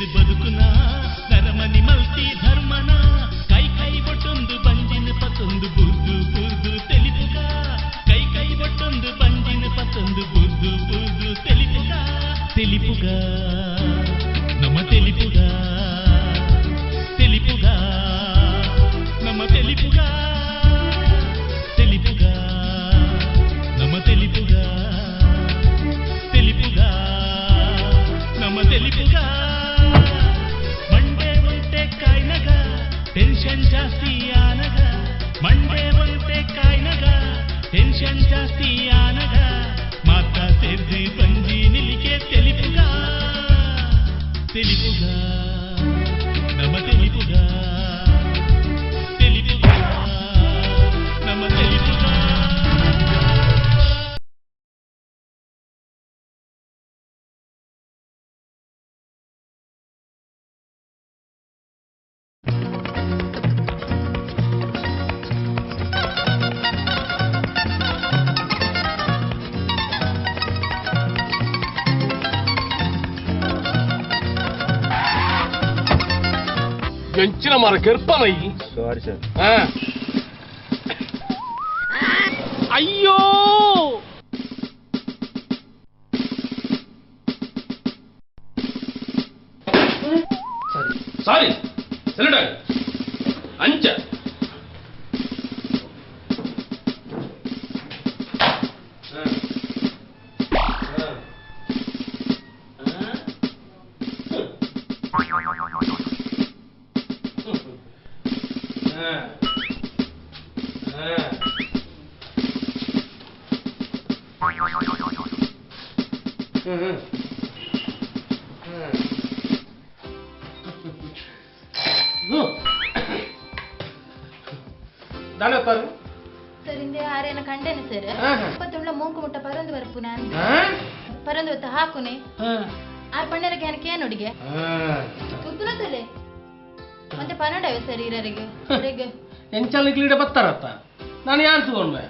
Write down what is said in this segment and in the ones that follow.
ಇದು ಬದುಕುನ ನರಮನಿ ಮಲ್ತಿ ಧರ್ಮನ ಕೈ ಕೈ ಬೊಟ್ಟೊಂದು ಬಂಜಿನ ಪತ್ತೊಂದು ಬುರ್ದು ಬುರ್ದು ತೆಲಿಪುಗ ಕೈ ಕೈ ಬೊಟ್ಟೊಂದು ಬಂಜಿನ ಪತ್ತೊಂದು ಬುರ್ದು ಬುರ್ದು ತೆಲಿಪುಗ ತೆಲಿಪುಗ ನಮ್ಮ ತೆಲಿಪುಗ ತೆಲಿಪುಗ ನಮ್ಮ ತೆಲಿಪುಗ ತೆಲಿಪುಗ ನಮ್ಮ ತೆಲಿಪುಗ ತೆಲಿಪುಗ ನಮ್ಮ ತೆಲಿಪುಗ ಮಂಡೆ ಒಂಟೆ ಕಾಯ್ನಗ ಟೆನ್ಷನ್ ಜಾಸ್ತಿ ಆನಗ ಮಂಡೆ ಒಂಟೆ ಕಾಯ್ನಗ ಟೆನ್ಷನ್ ಜಾಸ್ತಿ ಆನಗ ಮಾತ ಸೇರ್ದು ಬಂಜಿ ನಿಲಿಕೆ ತೆಲಿಪುಗ ತೆಲಿಪುಗ ನಮ್ಮ ತೆಲಿಪುಗ ತೆಲಿಪುಗ ನಮ್ಮ ತೆಲಿಪುಗ. ಎಂಚಿನ ಮರ ಕೆರ್ಪಾನ ಸಾರಿ ಸರ್. ಅಯ್ಯೋ ಸಾರಿ ಸಿಲಿಂಡರ್ ಅಂಚ ಪರಂದು ಬರ್ಪು ನಾನು ಪರಂದು ಹೊತ್ತು ಹಾಕುನೆ ಆರ್ ಪಣ್ಣರಕ್ಕೆ ನನಗೆ ಏನೊಡಿಗೆ ಉತ್ತುನತಲೆ ಮತ್ತೆ ಪನ್ನಡವೆ ಸರಿ ಇರರಿಗೆ ಅವರಿಗೆ ಎಂಚಲ್ ಕ್ಲೀಡೆ ಬತ್ತಾರತ್ತ ನಾನು ಯಾನ್ ತಗೊಂಡ್ವೆ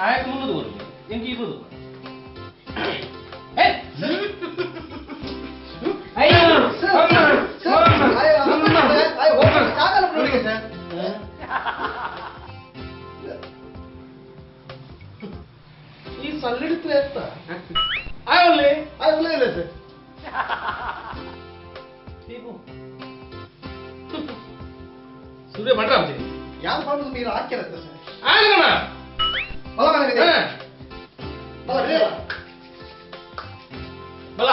ಆಯ್ತು ಮುನ್ನದು ಬರಲಿ ಎಂಕಿ ಇರುದು ಈ ಸಲ್ಲಿಡ್ತದೆ ಅಂತ ಆಯ್ವಲ್ಲಿ ಇಲ್ಲ ಸರ್. ಸೂರ್ಯ ಭಟ್ರ ಅಂತೀನಿ ಯಾವ್ದು ಮಾಡೋದು ನೀರು ಹಾಕಿರತ್ತೆ ಸರ್. ಆಗಣ ಬಲ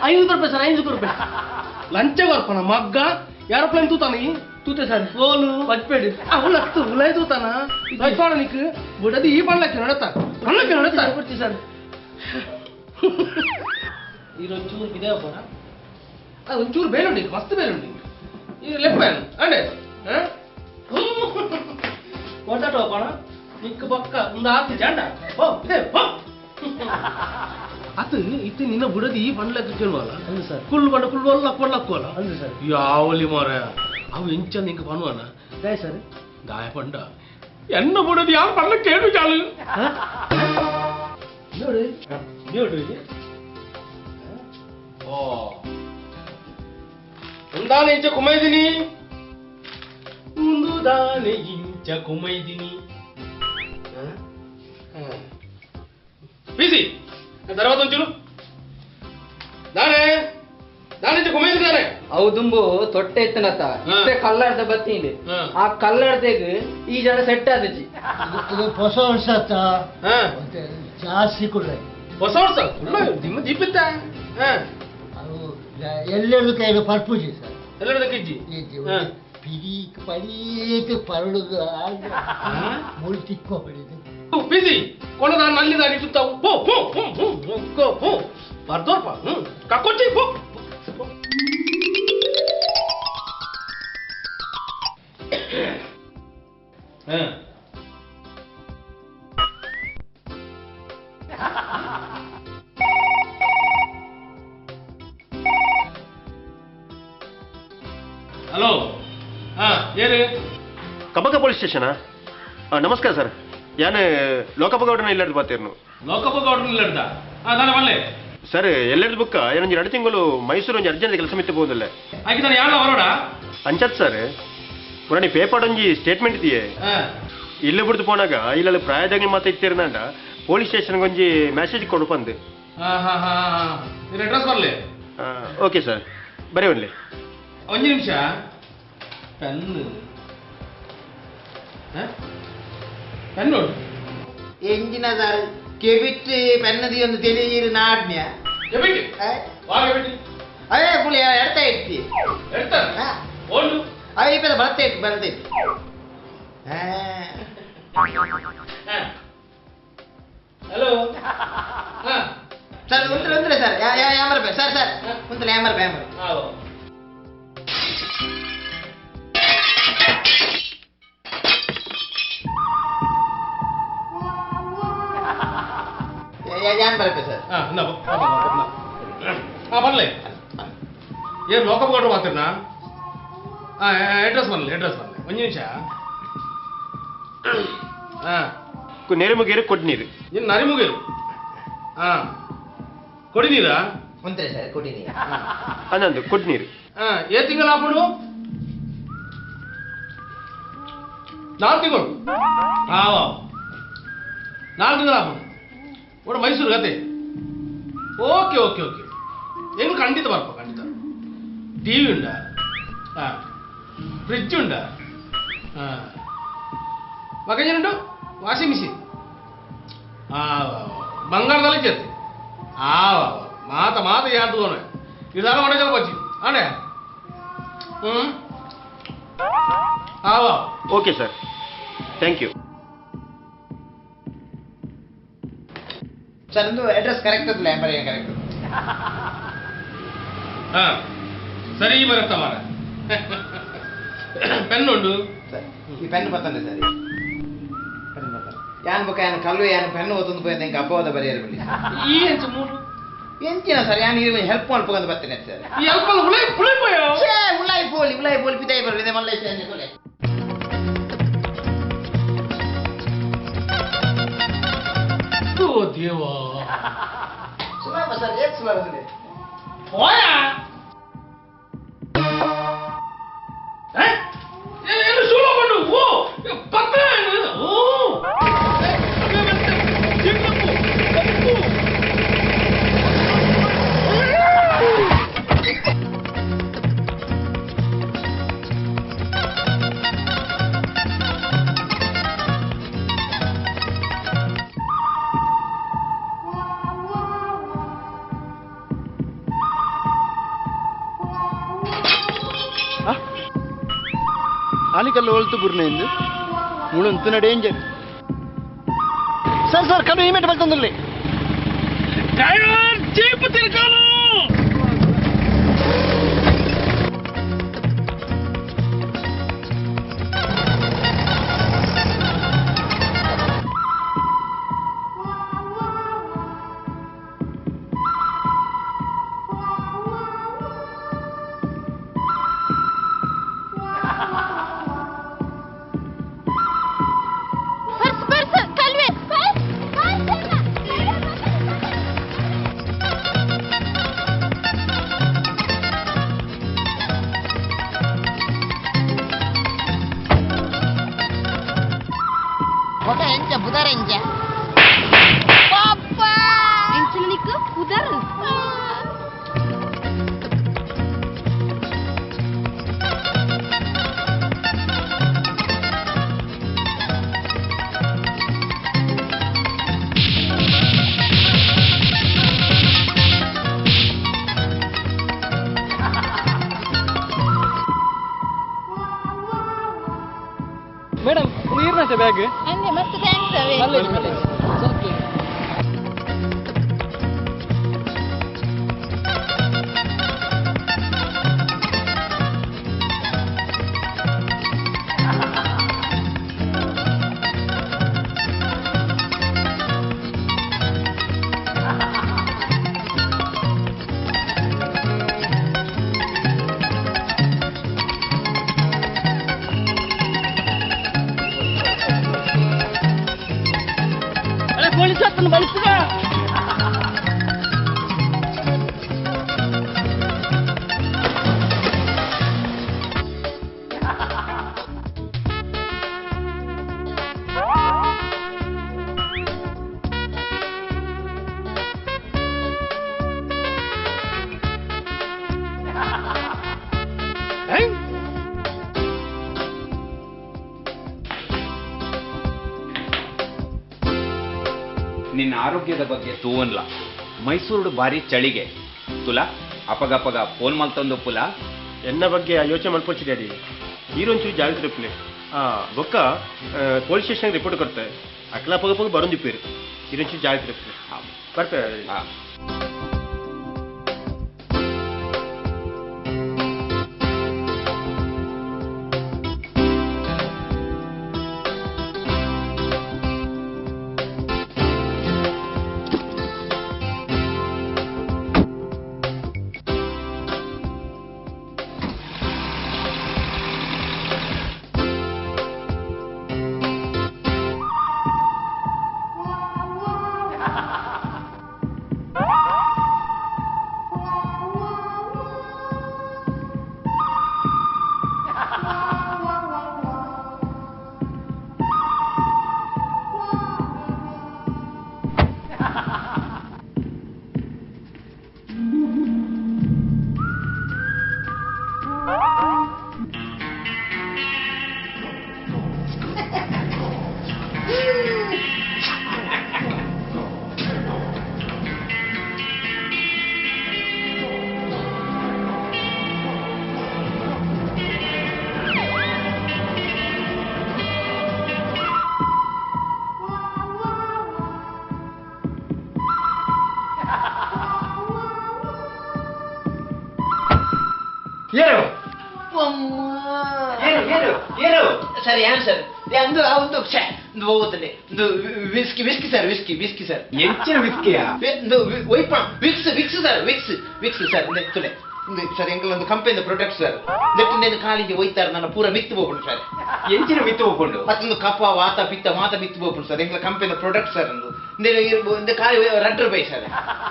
₹500 ಲಂಚ ಬರ್ಪನ ಮಗ್ಗ ಏರೋಪ್ಲೇನ್ ತೂತಾನ ತೂತೆ ಸರ್ ಗೋಲು ಬಜ್ಪೇಡಿ ಅವಲತ್ತು ಉಲೈ ತೂತಾನ ಬಜ್ಪಾಡ ನಿಕ್ ಬುಡದಿ ಈ ಪಣ್ಣಕ್ಕೆ ನಡತ ಪಣ್ಣಕ್ಕೆ ನಡತ ಬರ್ತಿ ಸರ್ ಈರೊಂಚೂರು ಬಿದೇವಪ್ಪನ ಒಂಚೂರು ಬೇಲುಂಡಿ ಮಸ್ತ್ ಬೇಲುಂಡಿ ಈ ಲೆಫ್ಟ್ ಬ್ಯಾನ್ ಅಂಡೆ ಕೊಟ್ಟಾಟೋಪಣ ನಿಕ್ಕ ಪಕ್ಕ ಒಂದು ಆತಿ ಜಾಂಡ ಹೋ ಇದೆ ಹೋ ಅದು ಇತ್ತು ನಿನ್ನ ಬುಡದಿ ಈ ಪಂಡ್ಲಕ್ಕೆ ಕೇಳುವಲ್ಲ ಅಂದು ಸರ್ ಕುಲ್ ಬಂಡ ಕುಲ್ ಒಲ್ಲಕ್ಕೋಲ್ಲ ಅಂದು ಸರ್ ಯಾವಲಿ ಮಾರ ಅವು ಎಂಚಂದ ಇಂಕ ಪನ್ವನ ದಾಯ ಸರ್ ದಾಯ ಪಂಡ ಎನ್ನ ಬುಡದಿ ಯಾವ ಪಂಡ್ಲ ಕೇಳು ಚಾಲು ನೋಡಿ ನೋಡಿ ಓ ಒಂದಾನೆ ಇಂಚ ಕುಮೈದಿನಿ ಒಂದು ದಾನೆ ಇಂಚ ಕುಮೈದಿನಿ ಬಿಸಿ తర్వాత ఉంచులు దానే దాని కుమేదిదాನೆ ಅವು ದುಂಬು ತೊಟ್ಟೆ ಎತ್ತನತ್ತ ಇಷ್ಟೇ ಕಲ್ಲಾಡ್ದ ಬತ್ತೀನಿ ಆ ಕಲ್ಲಾಡ್ದಾಗ ಈ ಜನ ಸೆಟ್ ಆದಜಿ ಹೊಸ ವರ್ಷ ಜಾಸ್ತಿ ಕೊಡ್ಲೆ ಹೊಸ ವರ್ಷ ನಿಮ್ಮ ದೀಪಿತ್ತ ಎಲ್ಲೆರಡು ಕೈಗೆ ಪರ್ಪೂಜಿ ಸರ್ ಎಲ್ಲರದಕ್ಕೆ ಇಜ್ಜಿ ಪಿರಿ ಪರೀತು ಪರಳುಗ ಮೂರು ತಿಕ್ಕೋಬಿಡಿದು ಬಿಸಿ ಕೊಡದ ನಲ್ಲಿದ ಸುತ್ತಾವು ಬರ್ದೋರ್ಪ ಕಕ್ಕೊಚ್ಚಿ ಪೋ. ಹಲೋ ಏನು ಕಬಕ ಪೊಲೀಸ್ ಸ್ಟೇಷನಾ ನಮಸ್ಕಾರ ಸರ್ ಯಾನು ಲೋಕಪ್ಪ ಗೌಡನ ಇಲ್ಲಡ್ದು ಬರ್ತೀರ್ನು ಲೋಕಪ್ಪ ಗೌಡ್ರು ಇಲ್ಲಡ್ದ ನಾನು ಬಲ್ಲೆ ಸರ್ ಎಲ್ಲೆಡ್ದು ಬುಕ್ಕ ಏನೊಂದು 2 ತಿಂಗಳು ಮೈಸೂರು ಒಂದು ಅರ್ಜೆಂಟ್ ಕೆಲಸ ಮಿತ್ತು ಹೋದಲ್ಲ ಆಯ್ತು ನಾನು ಯಾರು ಹೊರೋಡ ಅಂಚತ್ ಸರ್ ಪುರಾಣಿ ಪೇಪರ್ ಒಂಜಿ ಸ್ಟೇಟ್ಮೆಂಟ್ ಇದೆಯೇ ಇಲ್ಲೇ ಬಿಡ್ದು ಪೋನಾಗ ಇಲ್ಲೆಲ್ಲ ಪ್ರಾಯದಾಗ ಮಾತಾ ಇರ್ತೀರನಾಂಡ ಪೊಲೀಸ್ ಸ್ಟೇಷನ್ಗೆ ಒಂಜಿ ಮೆಸೇಜ್ ಕೊಡು ಬಂದು ನಿನ್ನ ಅಡ್ರೆಸ್ ಬರಲಿ ಓಕೆ ಸರ್ ಬರೀ ಒನ್ಲಿ ಒಂದು ನಿಮಿಷ ಪೆನ್ನು ಪೆನ್ನು ಎಂಜಿನ ಕೆಬಿಟ್ಟು ಪೆನ್ನದಿ ಒಂದು ತಿಳಿಯಿರು ನಾಡ್ನ್ಯ ಅದೇ ಪುಳಿ ಎಡ್ತಾ ಇರ್ತಿ ಇಪ್ಪದ ಬರ್ತಾ ಇತ್ತು ಬರ್ತಾ ಇತ್ತು ಹಲೋ ಸರ್ ಒಂದ್ರೆ ಸರ್ ಯಾಮರ ಬೇ ಸರ್ ಸರ್ ಒಂತಲ ಯಾಮರ ಬೇ ಯಾನ್ ಬರಬೇಕು ಸರ್ ಬರ್ಲಿ ಏನು ಲೋಕಪ್ಪ ಗೌಡ್ರು ಮಾತಿರ್ನಾ ಅಡ್ರೆಸ್ ಬರಲಿ ಒಂದು ನಿಮಿಷ ನೇರಮುಗೇರು ಕೊಡ್ನೀರು ನೀನು ನರಿಮುಗೇರು ಕೊಡಿ ನೀರಾ ಒಂದ್ರೆ ಸರ್ ಕೊಟ್ಟಿನಿ ಅನ್ನೊಂದು ಕೊಡ್ನೀರು ಏ ತಿಂಗಳು ಹಾಕೊಂಡು 4 ತಿಂಗಳು 4 ತಿಂಗಳು ಹಾಕೊಂಡು ಒಟ್ಟು ಮೈಸೂರು ಗತೆ ಓಕೆ ಓಕೆ ಓಕೆ ಏನು ಖಂಡಿತ ಬರ್ಪ ಖಂಡಿತ ಟಿ ವಿ ಉಂಡ ಫ್ರಿಡ್ಜ್ ಉಂಡ ಮಗೇನುಂಟು ವಾಷಿಂಗ್ ಮಿಷಿನ್ ಬಂಗಾರದಲ್ಲಿ చేతి మాత యాడుతోనే ఇదాల వంట చెప్పొచ్చు అంటే okay sir thank you sir ಒಂದು ಅಡ್ರೆಸ್ ಕರೆಕ್ಟ್ ಅಲ್ಲ ಎಂಬರ್ ಕರೆಕ್ಟ್ ಸರಿ ಬರುತ್ತಾ ಮಾರ ಪೆನ್ ಉಂಟು ಸರ್ ಈ ಪೆನ್ ಬರ್ತದೆ ಸರ್ ಯಾನ್ ಬುಕ್ಕ ಯಾನ್ ಕಲ್ಲು ಯಾನ್ ಪೆನ್ನು ಓದೊಂದು పోయింది ఇంకా ಅಪವಾದ ಬರೆಯರು ಬಿಡಿ ಈ ಹೆಂಚು ಮೂರು ಎಂಚಿನ ಸರ್ ಯಾನ್ ಈ ಹೆಲ್ಪ್ ಮಾಡ್ಕೊಂಡು ಬರ್ತೀನಿ ಸರ್ ಈ ಅಲ್ಪ ಉಳಿಪೋಯೋ ಛೇ ಉಳ್ಳಾಯಿ ಪೋಲಿ ಪಿತಾಯಿ ಬರಲಿದೆ ಮಲ್ಲೈ ಸೇನೆ ಕೊಲೆ ಓ ದೇವಾ ಸುಲಭ ಸರ್ ಏಕ್ ಸುಲಭ ಇದೆ ಹೋಯಾ ಏನು ಸುಲಭ ಮಾಡು ಓ ಪತ್ರ ಓ ಆನಿಕಲ್ಲು ಹೊಲ್ತು ಬುರ್ನೆಂದು ಮುಳುಂತುನ ಡೇಂಜರ್ ಸರ್ ಕಣ್ಣು ಇಮೇಟ್ ಬರ್ತಂದ್ರಲ್ಲಿ ಡ್ರೈವರ್ ಜೀಪ್ ತಿರ್ಕಾನು ಮೇಡಮ್ ನೀರ್ನಷ್ಟೇ ಬ್ಯಾಗ್ ಅಂದೆ ಮತ್ತೆ ಥ್ಯಾಂಕ್ಸ್ ಅವೇ ನಾನು ಬಲ್ಪುಗ ನಿನ್ನ ಆರೋಗ್ಯದ ಬಗ್ಗೆ ತೂವನ್ಲ ಮೈಸೂರು ಬಾರಿ ಚಳಿಗೆ ತುಲ ಅಪಗಪಗ ಫೋನ್ ಮಲ್ತೊಂದು ಪುಲ ಎನ್ನ ಬಗ್ಗೆ ಯೋಚನೆ ಮಲ್ಪೊಚ್ಚಿದೆ ಈರೊಂಚೂರು ಜಾಗ್ರತೆ ಪುಲೆ ಬೊಕ್ಕ ಪೊಲೀಸ್ ಸ್ಟೇಷನ್ಗೆ ರಿಪೋರ್ಟ್ ಕೊಡ್ತಾರೆ ಅಕ್ಲ ಪಗ ಪಗ ಬರೊಂದಿಪ್ಪೇರು ಈರೊಂಚೂರು ಜಾಗ್ರತೆ ಪುಲೆ ಬರ್ಪೇ ಸರ್ ಏನು ಸರ್ ಒಂದು ಒಂದು ಒಂದು ಹೋಗುತ್ತದೆ ಒಂದು whisky whisky sir whisky whisky sir ಎಂಚಿನ ವಿಸ್ಕಿಯ ಒಂದು ವೈಪ Vicks Vicks sir Vicks Vicks sir ತುಲೆ ಸರ್ ಎಂಕಲ್ ಒಂದು ಕಂಪನಿದ ಪ್ರಾಡಕ್ಟ್ ಸರ್ ನೆಟ್ಟು ನೇನು ಕಾಲಿಗೆ ಒಯ್ತಾರೆ ನನ್ನ ಪೂರ ಮಿತ್ತು ಹೋಗ್ಬಿಡು ಸರ್ ಎಂಚಿನ ಮಿತ್ತು ಹೋಗ್ಕೊಂಡು ಮತ್ತೊಂದು ಕಫ ವಾತ ಪಿತ್ತ ಮಾತ ಮಿತ್ತು ಹೋಗ್ಬಿಡು ಸರ್ ಎಂಕಲ ಕಂಪನಿದ ಪ್ರಾಡಕ್ಟ್ ಸರ್ ಒಂದು ಒಂದು ಕಾಲಿ ರಡ್ಡರ್ ಬೈ ಸರ್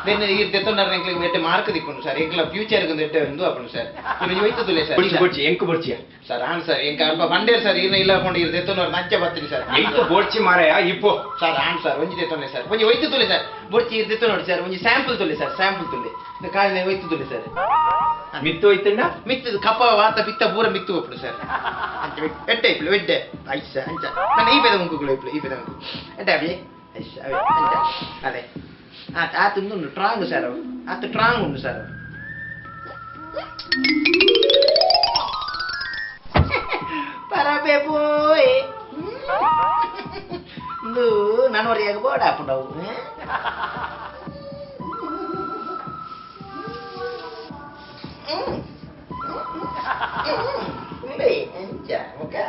నేను ఈ తెత్తన్నారు ఎంకల వెట్టే మార్క్ దిక్కుండు సార్ ఎంకల ఫ్యూచర్ కు నెట్టే ఉంది అప్పుడు సార్ ఇది వైతులే సార్ బొచ్చి ఎంకు బొచ్చి సార్ ఆన్ సార్ ఎంక అಲ್ಪ ಬಂಡೇರ್ ಸರ್ ಇನ್ನ ಇಲ್ಲ ಕೊಂಡು ಇರ್ ತೆತ್ತನವರು ನಚ್ಚ ಬತ್ತಿ ಸರ್ ಎಂಕು ಬೊಚ್ಚಿ ಮಾರಾಯ ಇಪ್ಪೋ ಸರ್ ಆನ್ ಸರ್ ಒಂಜಿ ತೆತ್ತನೆ ಸರ್ ಒಂಜಿ ವೈತುಲೆ ಸರ್ ಬೊಚ್ಚಿ ಇರ್ ತೆತ್ತನೋಡಿ ಸರ್ ಒಂಜಿ ಸ್ಯಾಂಪಲ್ ತುಲೆ ಸರ್ ಸ್ಯಾಂಪಲ್ ತುಲೆ ಕಾಲಿನ ವೈತುಲೆ ಸರ್ ಮಿತ್ತು ಹೋಯ್ತಣ್ಣ ಮಿತ್ತು ಕಪ ವಾತ ಪಿತ್ತ ಪೂರ ಮಿತ್ತು ಹೋಗ್ಬಿಡು ಸರ್ ಎಟ್ಟೆ ಇಪ್ಲು ಎಡ್ಡೆ ಐಸ ಅಂಚ ನನ್ನ ಈ ಪೆದ ಮುಂಕುಗಳು ಇಪ್ಲು ಈ ಪೆದ ಮುಂಕು ಎಡ್ಡೆ ಅವಿ ಐಸ ಅವಿ ಅಂಚ ಅದೇ ಆತುಂದು ಟ್ರಾಂಗ್ ಸರ್ ಆತ ಟ್ರಾಂಗ್ ಉಂಡು ಸರ್ ಪರಬೆ ಪೋಯ್ ನಾನು ಹೊರಿಯಾಗ ಬೋಡ ಹಾಕೊಂಡವು ಓಕೆ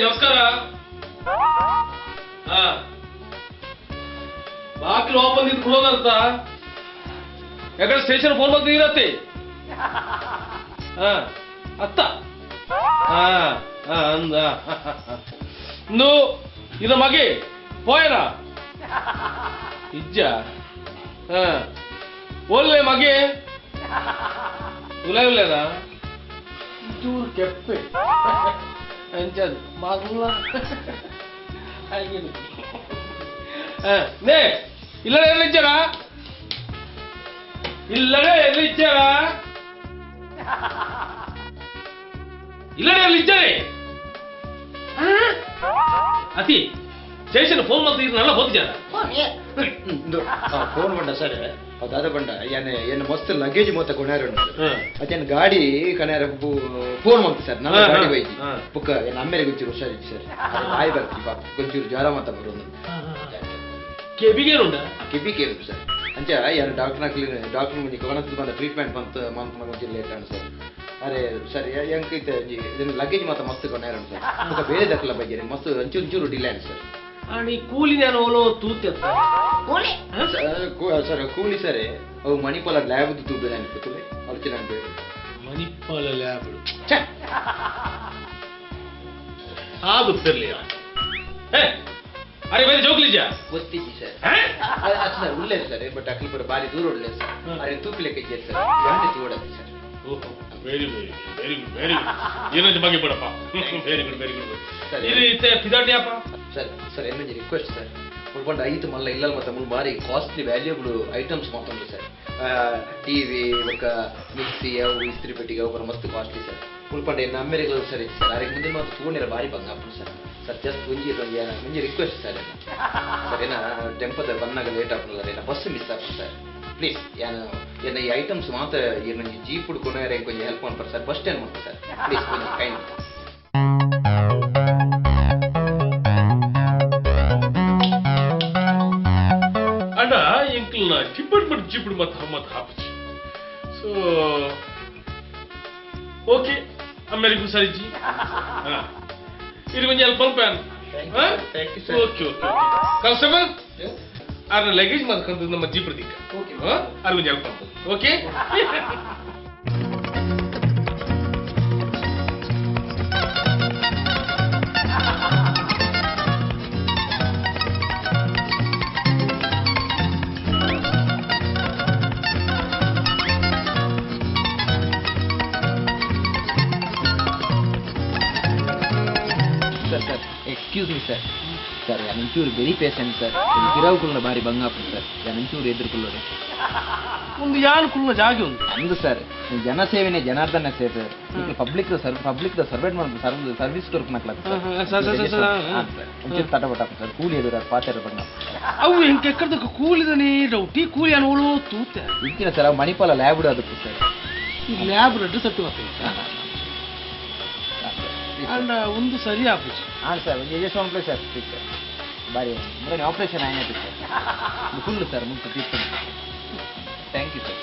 ನಮಸ್ಕಾರ ಬಾಗಿಲು ಓಪನ್ ಇದ್ ಕ್ಲೋಸ್ ಅಂತ ಯಾಕಂದ್ರೆ ಸ್ಟೇಷನ್ ಫೋನ್ ಬಂದು ಇರತ್ತೆ ಅತ್ತ ಅಂದ ನು ಇದು ಮಗೆ ಪೋಯನ ಇಜ್ಜ ಒಳ್ಳೆ ಮಗೆ ಉಲೇದ ಚೂರು ಕೆಪ್ಪೆ ಅಂಚದು ಮಗಳ ನೇ ಇಲ್ಲಡೆ ಎಲ್ಲಿದ್ದಾರ ಇಲ್ಲಡೆ ಎಲ್ಲಿದ್ದಾರ ಇಲ್ಲಡೆ ಎಲ್ಲಿದ್ದಾರೆ ಅತಿ ಸ್ಟೇಷನ್ ಫೋನ್ ಮಾಡ್ತಾ ಇದ್ರಲ್ಲ ಹೋಗಿದ್ದಾರ ಫೋನ್ ಬಂಡ ಸರ್ ಅದಾದ ಬಂಡ ಏನು ಮಸ್ತ್ ಲಗೇಜ್ ಮೊತ್ತ ಕೊಣಾರ ಅದೇನು ಗಾಡಿ ಕಣ್ಯಾರ ಫೋನ್ ಮಾಡ್ತಿ ಸರ್ ನನ್ನ ಗಾಡಿ ಬೈತಿ ಬುಕ್ಕ ಏನು ಅಮ್ಮೇಲೆ ಗೊಂಚೂರು ಹುಷಾರಿತ್ತು ಸರ್ ಬಾಯಿ ಬರ್ತೀವಿ ಪಾಪ ಗೊಂಚೂರು ಜ್ವರ ಮಾತ ಬರೋದು ಕೆಬಿಗೇನುಂಡ ಕಿಬಿ ಕೇಳಿದ್ರು ಸರ್ ಅಂಚ ಯಾರು ಡಾಕ್ಟರ್ ಮುಂದೆ ಕೊನತ್ತು ಬಂದ ಟ್ರೀಟ್ಮೆಂಟ್ ಕೊಂಚೂರು ಲೇಟ್ ಅಣ್ಣ ಸರ್ ಅರೆ ಸರ್ ಹೆಂಗೆ ಇದನ್ನು ಲಗೇಜ್ ಮಾತ್ರ ಮಸ್ತ್ ಕೊಣಾರ ಸರ್ ಬುಕ್ಕ ಬೇರೆ ದಕ್ಕಲ ಬಗ್ಗೆ ಮಸ್ತ್ ಒಂಚೂರು ಡಿಲೇ ಅಣ್ಣ ಸರ್ आणि ಕೂಲಿ ನಾನು ಓಲೋ ತೂತ್ಯತ್ತ ಸರ್ ಕೂಲಿ ಸರ್ ಅವು ಮಣಿಪಾಲ ಲ್ಯಾಬ್ ತೂಬೇಡ ಅನ್ಕೋತಲೆ ಅರ್ಚನೆ ಅನ್ಬೇಕು ಮಣಿಪಾಲ ಲ್ಯಾಬ್ ಅದು ತಿರ್ಲಿ ಅರೆ ಬೇರೆ ಜೋಗ್ಲಿಜಾ ಗೊತ್ತಿದ್ದಿ ಸರ್ ಅದು ಸರ್ ಉಳ್ಳೆ ಸರ್ ಬಟ್ ಅಕ್ಲಿ ಪರ ಬಾರಿ ದೂರ ಉಳ್ಳೆ ಸರ್ ಅರೆ ತೂಪ್ಲೆಕ್ಕೆ ಇದ್ದೆ ಸರ್ ಯಾಕೆ ತೋಡತ್ತೆ ಸರ್ ಓಹೋ very very very good very good ಏನಂತ ಬಗ್ಗೆ ಬಿಡಪ್ಪ ವೆರಿ ಗುಡ್ ಇದು ಇತ್ತೆ ಪಿದಾಟಿಯಪ್ಪ ಸರ್ ಸರ್ ಏನಂಜಿ ರಿಕ್ವೆಸ್ಟ್ ಸರ್ ಉಳ್ಕೊಂಡು ಐದು ಮಲ್ಲ ಇಲ್ಲ ಮತ್ತೆ ಮುಲ್ ಬಾರಿ ಕಾಸ್ಟ್ಲಿ ವ್ಯಾಲ್ಯೂಬಲ್ ಐಟಮ್ಸ್ ಮಾತಂದ್ರೆ ಸರ್ ಟಿವಿ ఒక ಮಿಕ್ಸಿ ಅವು ಇಸ್ತ್ರಿ ಪೆಟ್ಟಿಗೆ ಅವು ಮಸ್ತ್ ಕಾಸ್ಟ್ಲಿ ಸರ್ ಉಳ್ಕೊಂಡು ಏನು ಅಮೇರಿಕಲ್ ಸರ್ ಇತ್ತು ಸರ್ ಅದಕ್ಕೆ ಮುಂದೆ ಮಾತ್ರ ತಗೊಂಡಿರ ಬಾರಿ ಬಂಗಾಪುರ ಸರ್ ಸರ್ ಜಸ್ಟ್ ಮುಂಜಿ ರಿಕ್ವೆಸ್ಟ್ ಸರ್ ಸರ್ ಏನ ಟೆಂಪದ ಬಂದಾಗ ಲೇಟ್ ಆಗ್ತದೆ ಏನ ಬಸ್ ಮಿಸ್ ಆಗ್ತದೆ ಸರ್ ಪ್ಲೀಸ್ ಏನ ಈ ಐಟಮ್ಸ್ ಮಾತ್ರ ಏನು ಜೀಪ್ ಹುಡ್ಕೊಂಡ್ರೆ ಕೊಂಚ ಹೆಲ್ಪ್ ಮಾಡ್ತಾರೆ ಸರ್ ಬಸ್ ಸ್ಟ್ಯಾಂಡ್ ಮಾಡ್ತಾರೆ ಸರ್ ಪ್ಲೀಸ್ ಕೊಂಚ ಕೈಂಡ್ ಅಣ್ಣ ಇಂಕ್ಲನ ಜಿಪ್ಪಡ್ ಮತ್ ಹಾಪಚಿ ಸೊ ಓಕೆ ಅಮೇರಿಕಾ ಸರಿಜಿ ಇದು ಕೊಂಚ ಹೆಲ್ಪ್ ಮಾಡ್ಪಾನ thank you sir okay okay constable ಅದ್ರ ಲಗೇಜ್ ಮಾಡ್ಕೊಂಡು ನಮ್ಮ ಜೀಪ್ ಪ್ರತೀಕ ಅದು ಕೊಂಚ ಹೆಲ್ಪ್ ಮಾಡ್ಬೋದು okay excuse me sir sir ಒಂಚೂರು ವೆರಿ ಪೇಷಂಟ್ ಸರ್ ಗಿರಾವುಗಳನ್ನ ಬಾರಿ ಬಂಗಾಪುರ ಸರ್ ಒಂಚೂರು ಎದುರುಕೊಳ್ಳೋರಿ ಒಂದು ಯಾನ್ ಕುಲ್ಲ ಜಾಗ ಉಂಟು ಅಂದು ಸರ್ ಜನಸೇವೆನೇ ಜನಾರ್ದನ ಸೇವೆ ಈಗ ಪಬ್ಲಿಕ್ ಸರ್ವೇಟ್ ಮಾಡ್ಬೇಕು ಸರ್ವಿಸ್ ಕೊರ್ಪನಕ್ಲಾಗ ಒಂಚೂರು ತಟಪಟ ಸರ್ ಕೂಲಿ ಎದುರು ಪಾತ್ರ ಬಂಗ ಅವು ಹೆಂಗೆ ಎಕ್ಕಡದಕ್ಕೆ ಕೂಲಿದನೇ ಡೌಟಿ ಕೂಲಿ ಅನ್ವಳು ತೂತೆ ಇಕ್ಕಿನ ಸರ್ ಅವು ಮಣಿಪಾಲ ಲ್ಯಾಬ್ ಅದಕ್ಕೆ ಸರ್ ಈ ಲ್ಯಾಬ್ ರೆಡ್ ಸಟ್ಟು ಬರ್ತದೆ ಅಂಡ್ ಒಂದು ಸರಿ ಆಪುಜಿ ಹಾಂ ಸರ್ ಒಂದು ಎಜೆಸ್ಟ್ ಪ್ಲೇಸ್ ಸರ್ ಸರ್ ಬಾರಿ ಅಂದರೆ ಆಪರೇಷನ್ ಆಯ್ತು ಸರ್ ಫುಲ್ ಸರ್ ಮುಂಚೆ treatment thank you sir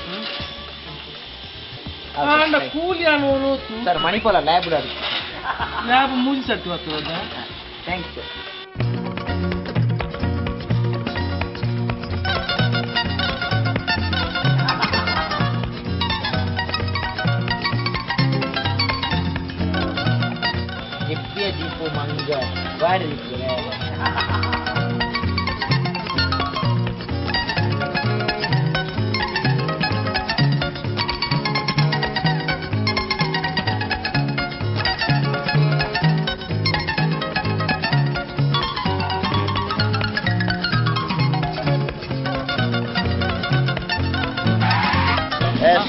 and ಕೂಲಿ ಅನ್ವಳು ಸರ್ ಮಣಿಪಾಲ ಲ್ಯಾಬ್ ಅದಕ್ಕೆ ಲ್ಯಾಬ್ ಮೂಜಿ ಸಟ್ಟು ಬರ್ತದ thanks sir Tipo manga, vários, né?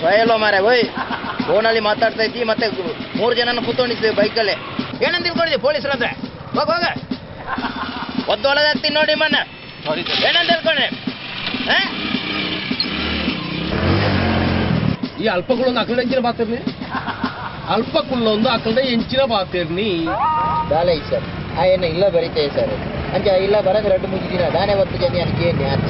ಸ್ವಯಲೋ ಮಾರೆ ಓಯ್ ಫೋನಲ್ಲಿ ಮಾತಾಡ್ತಾ ಇದ್ದಿ ಮತ್ತೆ 3 ಜನನ ಕೂತ್ಕೊಂಡಿದ್ವಿ ಬೈಕಲ್ಲೇ ಏನಂತ ತಿಳ್ಕೊಂಡಿದ್ದೆ ಪೊಲೀಸರು ಅಂದ್ರೆ ಹೋಗ ಒದ್ದೊಳಗಾಗ್ತೀನಿ ನೋಡಿ ಮನ್ನ ಏನಂತ ತಿಳ್ಕೊಂಡ್ರೆ ಈ ಅಲ್ಪಗಳೊಂದು ಅಕಡೆ ಎಂಚಿನ ಬಾತಿರ್ನಿ ಅಲ್ಪಕ್ಕುಳ್ಳೊಂದು ಅಕಡೆ ಎಂಚಿನ ಬಾತಿರ್ನಿ ದಾಲೆ ಸರ್ ಏನು ಇಲ್ಲ ಬರೀತೇ ಸರ್ ಅಂಚ ಇಲ್ಲ ಬರೋದು 2-3 ದಿನ ದಾನೆ ಹೊತ್ತು ಜನ ನನಗೆ ಏನು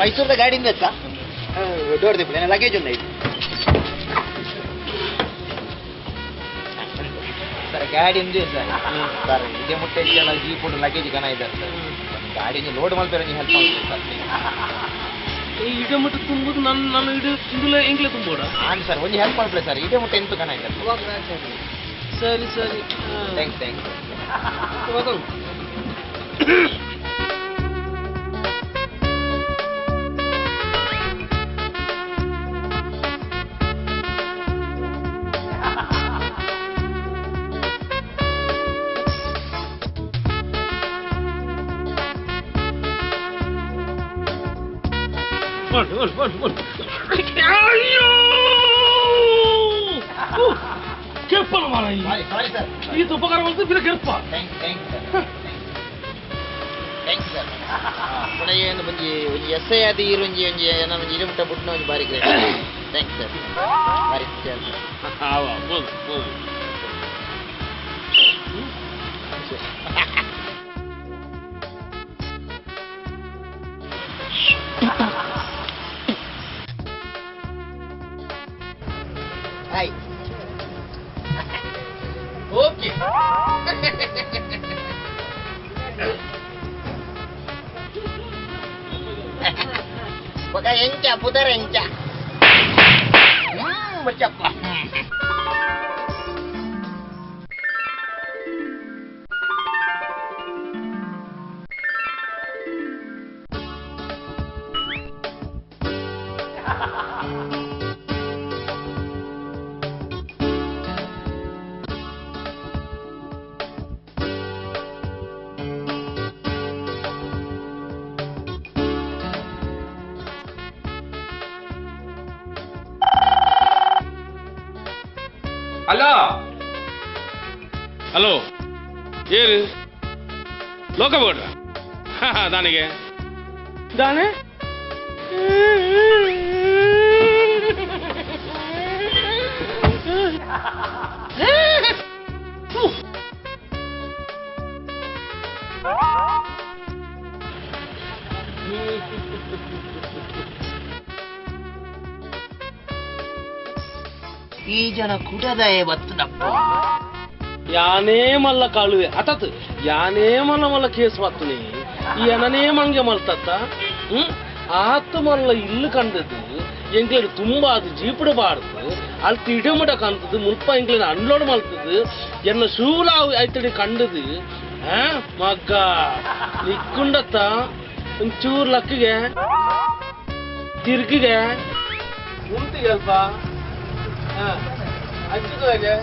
ಮೈಸೂರದ ಗಾಡಿಯಿಂದ ಡೋರ್ ದಿಪ್ಪಲೆ ಲಗೇಜ್ ಉಂಟು ಸರ್ ಗಾಡಿ ఉంది ಸರ್ ಇದೇ ಮುಟ್ಟೆ ಇದೆಯಲ್ಲ ಜೀಪ್ ಲಗೇಜ್ ಗನ ಇದ್ದಾರೆ ಸರ್ ಗಾಡಿ ಲೋಡ್ ಮಾಡ್ತಾರೆ ನೀವು ಹೆಲ್ಪ್ ಮಾಡ್ತೀವಿ ಸರ್ ಇಡೀ ಮುಟ್ಟ ತುಂಬುದು ನನ್ನ ಇಡೀ ಇಂದುಲೇ ಎಂಗ್ಲೇ ತುಂಬೋಡ ಹಾಂ ಸರ್ ಒಂದು ಹೆಲ್ಪ್ ಮಾಡ್ಬಿಡಿ ಸರ್ ಇದೇ ಮುಟ್ಟೆ ಎಂಟು ಗನ ಇದ್ದಾರೆ ಸರಿ ಸರಿ ಥ್ಯಾಂಕ್ಸ್ ಕೆಪ್ಪನ ಮಾಡ ಸಾರಿ ಸರ್ ಈ ಉಪಕಾರ ಮಾಡ್ತು ಬಿರ ಕೆಪ್ಪ ಥ್ಯಾಂಕ್ಸ್ ಸರ್ ಪುನಃ ಏನು ಒಂಜಿ ಎಸ್ ಐ ಆದಿ ಒಂಜಿ ಒಂಜಿ ನಾನು ಇಡೆ ಮುಟ್ಟ ಬಿಟ್ಟು ಒಂದು ಬಾರಿ ಗ್ರೇಟ್ ಥ್ಯಾಂಕ್ಸ್ ಸರ್ ಬಾರಿ ಹಾಯ್ ಓಕೆ ఒక ఎంచ పుదర ఎంచ బచ్చప్ప ಹಲೋ ಏರು ಲೋಕಬೋಡ దానికి దానే ಈ ಜನ ಕುಟದ ಬತ್ತನಪ್ಪ ಯಾನೇ ಮಲ್ಲ ಕಾಳುವೆ ಅತತ್ ಯಾನೇ ಮಲ್ಲ ಕೇಸ್ ಬತ್ತುನಿ ಏನನೇ ಮಂಗೆ ಮಲ್ತತ್ತ ಆತ್ತು ಮಲ್ಲ ಇಲ್ಲು ಕಂಡದು ಎಂಗ್ಲೇಡು ತುಂಬಾ ಅದು ಜೀಪುಡು ಬಾಡ್ದು ಅಲ್ಲಿ ತಿಡಿಮುಡ ಕಂತದು ಮುಲ್ಪ ಎಂಗ್ಲೇನು ಅನ್ಲೋಡ್ ಮಲ್ತದು ಎನ್ನ ಶೂಲಾವು ಐತಡಿ ಕಂಡದು ಮಗ್ಗ ನಿಕ್ಕುಂಡತ್ತ ಒಂಚೂರು ಲಕ್ಕಿಗೆ ತಿರ್ಗಿಗೆ ಉಂಟಿಗೆ ಅಲ್ಪ ಹಚ್ಚಿಗೆ